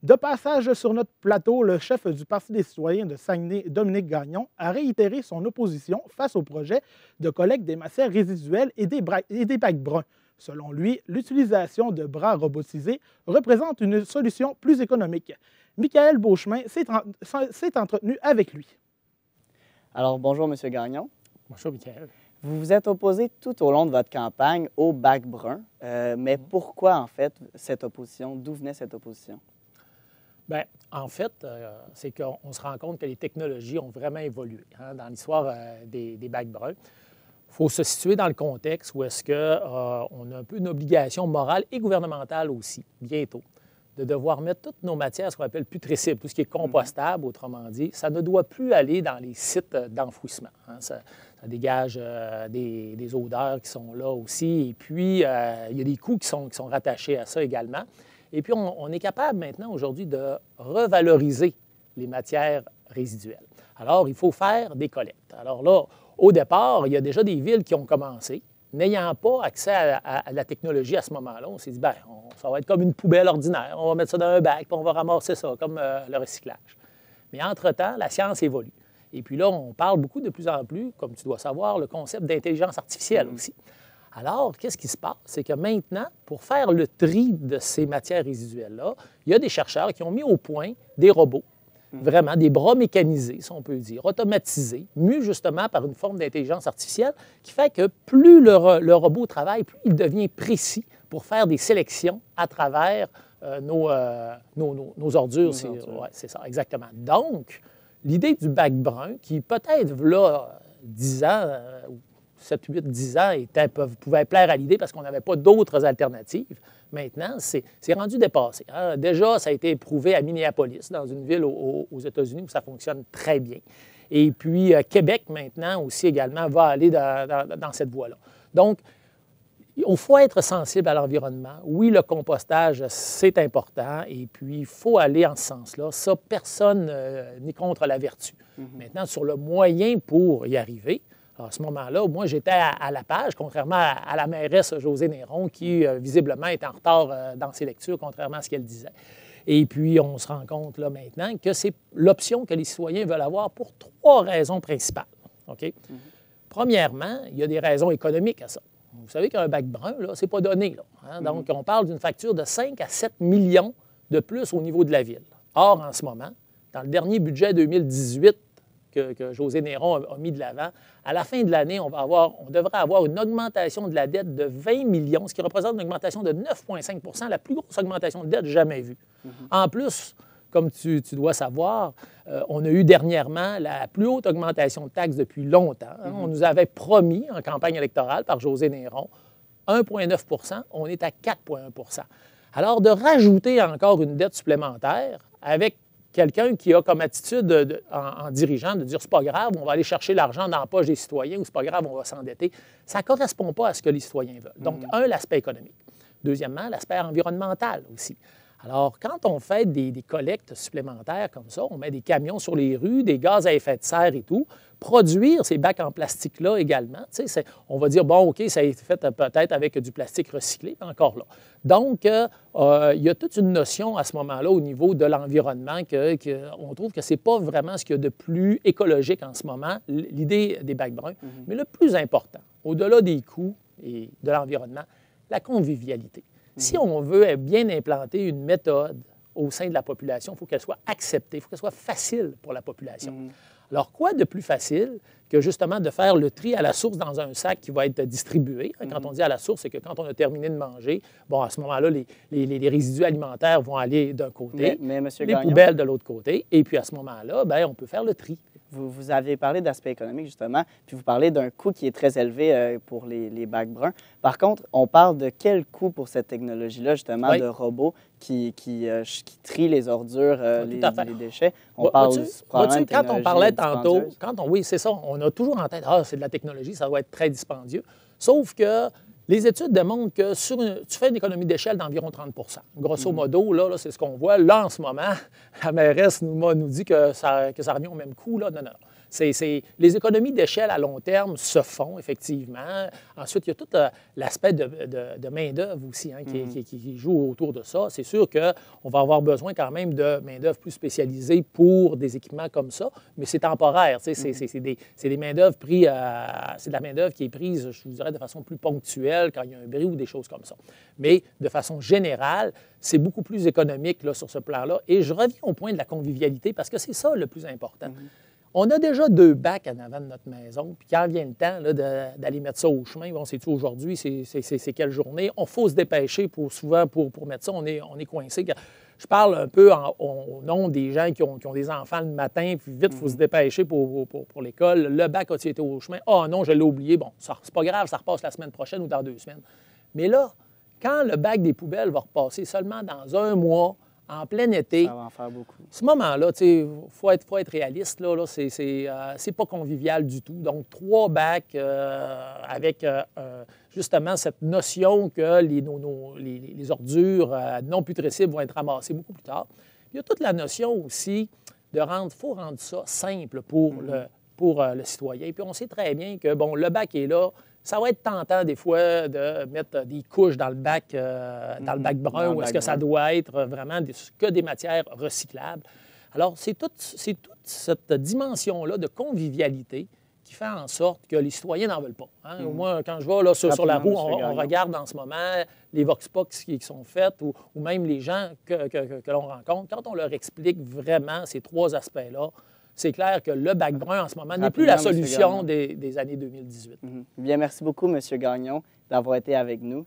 De passage sur notre plateau, le chef du Parti des citoyens de Saguenay, Dominique Gagnon, a réitéré son opposition face au projet de collecte des matières résiduelles et des bacs bruns. Selon lui, l'utilisation de bras robotisés représente une solution plus économique. Michael Beauchemin s'est entretenu avec lui. Alors, bonjour, M. Gagnon. Bonjour, Michael. Vous vous êtes opposé tout au long de votre campagne au bac brun. Mais pourquoi, en fait, cette opposition? D'où venait cette opposition? Bien, en fait, c'est qu'on se rend compte que les technologies ont vraiment évolué dans l'histoire des bacs bruns. Il faut se situer dans le contexte où est-ce qu'on a un peu une obligation morale et gouvernementale aussi, bientôt, de devoir mettre toutes nos matières, ce qu'on appelle putrescibles, tout ce qui est compostable, autrement dit, ça ne doit plus aller dans les sites d'enfouissement. Ça dégage des odeurs qui sont là aussi. Et puis, il y a des coûts qui sont rattachés à ça également. Et puis, on est capable maintenant, aujourd'hui, de revaloriser les matières résiduelles. Alors, il faut faire des collectes. Alors là, au départ, il y a déjà des villes qui ont commencé. N'ayant pas accès à la technologie à ce moment-là, on s'est dit, bien, ça va être comme une poubelle ordinaire. On va mettre ça dans un bac, puis on va ramasser ça, comme le recyclage. Mais entre-temps, la science évolue. Et puis là, on parle beaucoup de plus en plus, comme tu dois savoir, le concept d'intelligence artificielle aussi. Alors, qu'est-ce qui se passe? C'est que maintenant, pour faire le tri de ces matières résiduelles-là, il y a des chercheurs qui ont mis au point des robots, vraiment des bras mécanisés, si on peut dire, automatisés, mus justement par une forme d'intelligence artificielle qui fait que plus le robot travaille, plus il devient précis pour faire des sélections à travers nos ordures. Ouais, c'est ça, exactement. Donc, l'idée du bac brun, qui peut-être, là, 10 ans, 7, 8, 10 ans, pouvait plaire à l'idée parce qu'on n'avait pas d'autres alternatives. Maintenant, c'est rendu dépassé. Déjà, ça a été éprouvé à Minneapolis, dans une ville aux États-Unis où ça fonctionne très bien. Et puis, Québec, maintenant, aussi également, va aller dans cette voie-là. Donc, il faut être sensible à l'environnement. Oui, le compostage, c'est important. Et puis, il faut aller en ce sens-là. Ça, personne n'est contre la vertu. Maintenant, sur le moyen pour y arriver, à ce moment-là, moi, j'étais à la page, contrairement à la mairesse Josée Néron, qui, visiblement, est en retard dans ses lectures, contrairement à ce qu'elle disait. Et puis, on se rend compte, là, maintenant, que c'est l'option que les citoyens veulent avoir pour 3 raisons principales. OK? Premièrement, il y a des raisons économiques à ça. Vous savez qu'un bac brun, là, c'est pas donné, là. Donc, on parle d'une facture de 5 à 7 millions de plus au niveau de la ville. Or, en ce moment, dans le dernier budget 2018, que Josée Néron a mis de l'avant, à la fin de l'année, on devrait avoir une augmentation de la dette de 20 millions, ce qui représente une augmentation de 9,5 la plus grosse augmentation de dette jamais vue. En plus, comme tu dois savoir, on a eu dernièrement la plus haute augmentation de taxes depuis longtemps. On nous avait promis, en campagne électorale par Josée Néron, 1,9 on est à 4,1 Alors, de rajouter encore une dette supplémentaire avec quelqu'un qui a comme attitude en dirigeant de dire « c'est pas grave, on va aller chercher l'argent dans la poche des citoyens » ou « c'est pas grave, on va s'endetter », ça ne correspond pas à ce que les citoyens veulent. Donc, l'aspect économique. Deuxièmement, l'aspect environnemental aussi. Alors, quand on fait des collectes supplémentaires comme ça, on met des camions sur les rues, des gaz à effet de serre et tout, produire ces bacs en plastique-là également, on va dire, bon, OK, ça a été fait peut-être avec du plastique recyclé, encore là. Donc, il y a toute une notion à ce moment-là au niveau de l'environnement qu'on trouve que ce n'est pas vraiment ce qu'il y a de plus écologique en ce moment, l'idée des bacs bruns. Mais le plus important, au-delà des coûts et de l'environnement, la convivialité. Si on veut bien implanter une méthode au sein de la population, il faut qu'elle soit acceptée, il faut qu'elle soit facile pour la population. Alors, quoi de plus facile que justement de faire le tri à la source dans un sac qui va être distribué? Quand on dit à la source, c'est que quand on a terminé de manger, bon, à ce moment-là, les résidus alimentaires vont aller d'un côté, mais M. les Gagnon, poubelles de l'autre côté, et puis à ce moment-là, bien, on peut faire le tri. Vous avez parlé d'aspect économique, justement, puis vous parlez d'un coût qui est très élevé pour les bacs bruns. Par contre, on parle de quel coût pour cette technologie-là, justement, de robots qui trient les ordures, les déchets? On parle probablement de quand on parlait tantôt, dispendieuse. oui, c'est ça, on a toujours en tête, c'est de la technologie, ça va être très dispendieux. Sauf que les études démontrent que tu fais une économie d'échelle d'environ 30 Grosso modo, là c'est ce qu'on voit. Là, en ce moment, la mairesse nous dit que ça revient au même coût. Là. Non. Les économies d'échelle à long terme se font, effectivement. Ensuite, il y a tout l'aspect de main-d'œuvre aussi qui joue autour de ça. C'est sûr qu'on va avoir besoin quand même de main-d'œuvre plus spécialisée pour des équipements comme ça, mais c'est temporaire. C'est des main-d'œuvre c'est de la main-d'œuvre qui est prise, je vous dirais, de façon plus ponctuelle quand il y a un bris ou des choses comme ça. Mais de façon générale, c'est beaucoup plus économique là, sur ce plan-là. Et je reviens au point de la convivialité parce que c'est ça le plus important. On a déjà 2 bacs en avant de notre maison, puis quand vient le temps d'aller mettre ça au chemin, bon, c'est-tu aujourd'hui, c'est quelle journée? On faut se dépêcher souvent pour mettre ça, on est coincé. Je parle un peu au nom des gens qui ont des enfants le matin, puis vite, il faut se dépêcher pour l'école. Le bac a-t-il été au chemin? Ah non, je l'ai oublié. Bon, c'est pas grave, ça repasse la semaine prochaine ou dans 2 semaines. Mais là, quand le bac des poubelles va repasser seulement dans 1 mois, en plein été, ça va en faire beaucoup. Ce moment-là, il faut être réaliste, là c'est pas convivial du tout. Donc, 3 bacs avec justement cette notion que les ordures non putrescibles vont être ramassées beaucoup plus tard. Il y a toute la notion aussi faut rendre ça simple pour le citoyen. Puis on sait très bien que, bon, le bac est là. Ça va être tentant des fois de mettre des couches dans le bac brun où est-ce que ça doit être vraiment que des matières recyclables. Alors, c'est toute cette dimension-là de convivialité qui fait en sorte que les citoyens n'en veulent pas. Hein? Moi, quand je vais là, sur la roue, on regarde en ce moment les VoxPox qui sont faites ou même les gens que l'on rencontre. Quand on leur explique vraiment ces 3 aspects-là, c'est clair que le bac brun, en ce moment, n'est plus la solution des années 2018. Bien, merci beaucoup, M. Gagnon, d'avoir été avec nous.